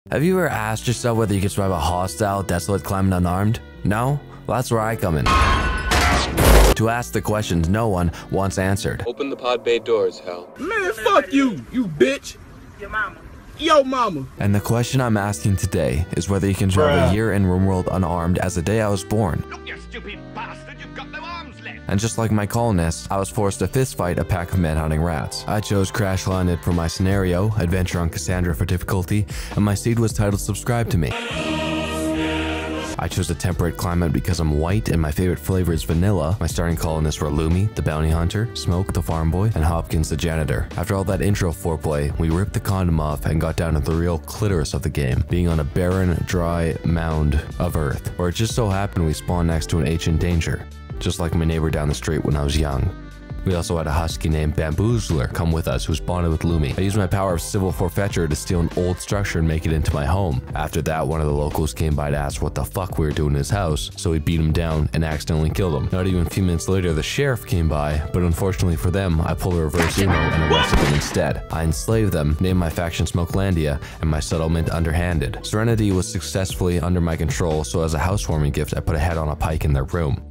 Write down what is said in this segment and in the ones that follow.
Have you ever asked yourself whether you can survive a hostile, desolate climate unarmed? No? Well, that's where I come in. To ask the questions no one once answered. Open the pod bay doors, Hal. Man, fuck you, you bitch. Your mama. Yo, mama. And the question I'm asking today is whether you can survive a year in Rimworld unarmed as the day I was born. Look, you stupid bastard, you've got no arms left. And just like my colonists, I was forced to fistfight a pack of manhunting rats. I chose crashlanded for my scenario, adventure on Cassandra for difficulty, and my seed was titled Subscribe to Me. I chose a temperate climate because I'm white and my favorite flavor is vanilla. My starting colonists were Lumi, the bounty hunter, Smoke, the farmboy, and Hopkins, the janitor. After all that intro foreplay, we ripped the condom off and got down to the real clitoris of the game, being on a barren, dry mound of earth, where it just so happened we spawned next to an ancient danger, just like my neighbor down the street when I was young. We also had a husky named Bamboozler come with us who was bonded with Lumi. I used my power of civil forfeiture to steal an old structure and make it into my home. After that, one of the locals came by to ask what the fuck we were doing in his house, so we beat him down and accidentally killed him. Not even a few minutes later, the sheriff came by, but unfortunately for them, I pulled a reverse Uno and arrested them instead. I enslaved them, named my faction Smokelandia, and my settlement Underhanded. Serenity was successfully under my control, so as a housewarming gift, I put a head on a pike in their room.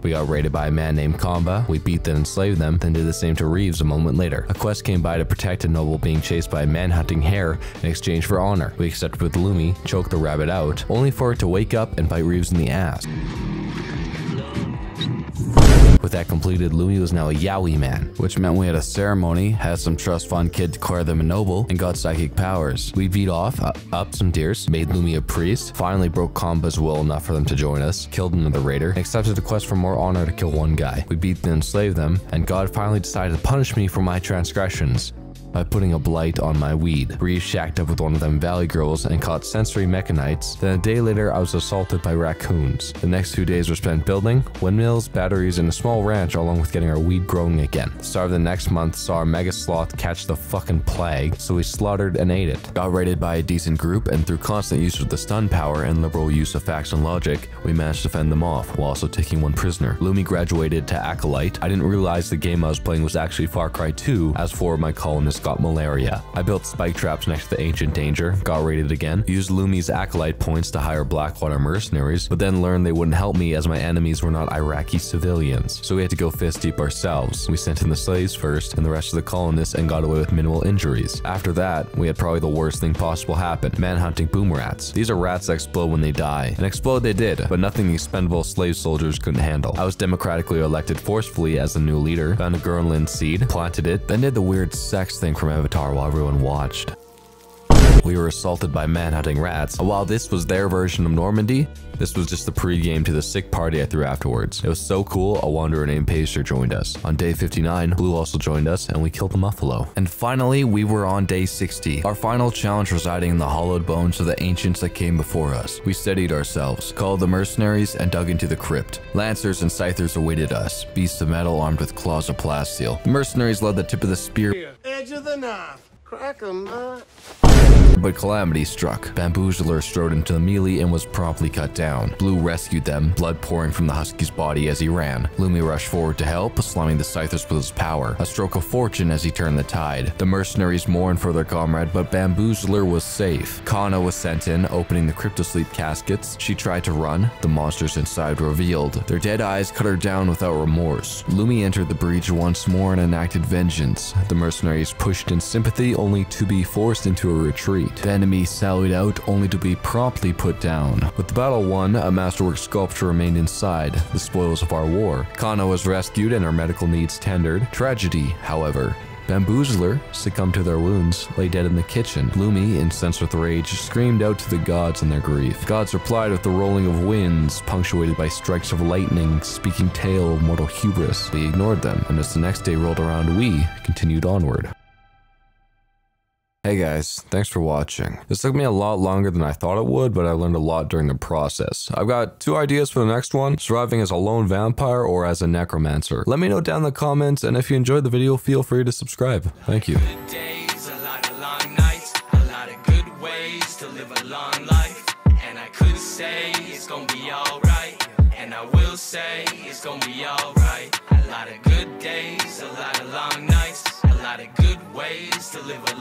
We got raided by a man named Comba, we beat them and enslaved them, then did the same to Reeves a moment later. A quest came by to protect a noble being chased by a manhunting hare in exchange for honor. We accepted with Lumi, choked the rabbit out, only for it to wake up and bite Reeves in the ass. With that completed, Lumi was now a young.We man, which meant we had a ceremony, had some trust fund kid declare them a noble, and got psychic powers. We beat off, up some deers, made Lumi a priest, finally broke Comba's will enough for them to join us, killed another raider, and accepted a quest for more honor to kill one guy. We beat and enslaved them, and God finally decided to punish me for my transgressions by putting a blight on my weed. Reeves shacked up with one of them valley girls and caught sensory mechanites. Then a day later, I was assaulted by raccoons. The next 2 days were spent building windmills, batteries, and a small ranch along with getting our weed growing again. The start of the next month saw our mega sloth catch the fucking plague, so we slaughtered and ate it. Got raided by a decent group, and through constant use of the stun power and liberal use of facts and logic, we managed to fend them off, while also taking one prisoner. Lumi graduated to Acolyte. I didn't realize the game I was playing was actually Far Cry 2, as 4 of my colonists got malaria. I built spike traps next to the ancient danger, got raided again, used Lumi's Acolyte points to hire Blackwater mercenaries, but then learned they wouldn't help me as my enemies were not Iraqi civilians, so we had to go fist deep ourselves. We sent in the slaves first and the rest of the colonists and got away with minimal injuries. After that, we had probably the worst thing possible happen, manhunting boom rats. These are rats that explode when they die, and explode they did, but nothing the expendable slave soldiers couldn't handle. I was democratically elected forcefully as the new leader, found a Grönland seed, planted it, then did the weird sex thing from Avatar while everyone watched. We were assaulted by manhunting rats, and while this was their version of Normandy, this was just the pre-game to the sick party I threw afterwards. It was so cool, a wanderer named Pacer joined us. On day 59, Blue also joined us, and we killed the muffalo. And finally, we were on day 60, our final challenge residing in the hollowed bones of the ancients that came before us. We steadied ourselves, called the mercenaries, and dug into the crypt. Lancers and scythers awaited us, beasts of metal armed with claws of plasteel. The mercenaries led the tip of the spear, Edge of the knife. Crack 'em up. but calamity struck. Bamboozler strode into the melee and was promptly cut down. Blue rescued them, blood pouring from the husky's body as he ran. Lumi rushed forward to help, slamming the scythers with his power, a stroke of fortune as he turned the tide. The mercenaries mourned for their comrade, but Bamboozler was safe. Kana was sent in, opening the cryptosleep caskets. She tried to run. The monsters inside revealed. Their dead eyes cut her down without remorse. Lumi entered the breach once more and enacted vengeance. The mercenaries pushed in sympathy, only to be forced into a retreat. The enemy sallied out, only to be promptly put down. With the battle won, a masterwork sculpture remained inside, the spoils of our war. Kana was rescued and her medical needs tendered. Tragedy, however. Bamboozler succumbed to their wounds, lay dead in the kitchen. Lumi, incensed with rage, screamed out to the gods in their grief. Gods replied with the rolling of winds, punctuated by strikes of lightning, speaking tale of mortal hubris. We ignored them, and as the next day rolled around, we continued onward. Hey guys, thanks for watching. This took me a lot longer than I thought it would, but I learned a lot during the process. I've got 2 ideas for the next one, surviving as a lone vampire or as a necromancer. Let me know down in the comments, and if you enjoyed the video, feel free to subscribe. Thank you. Good days, a lot of long nights, a lot of good ways to live a long life. And I could say it's gonna be alright, and I will say it's gonna be alright. A lot of good days, a lot of long nights, a lot of good ways to live a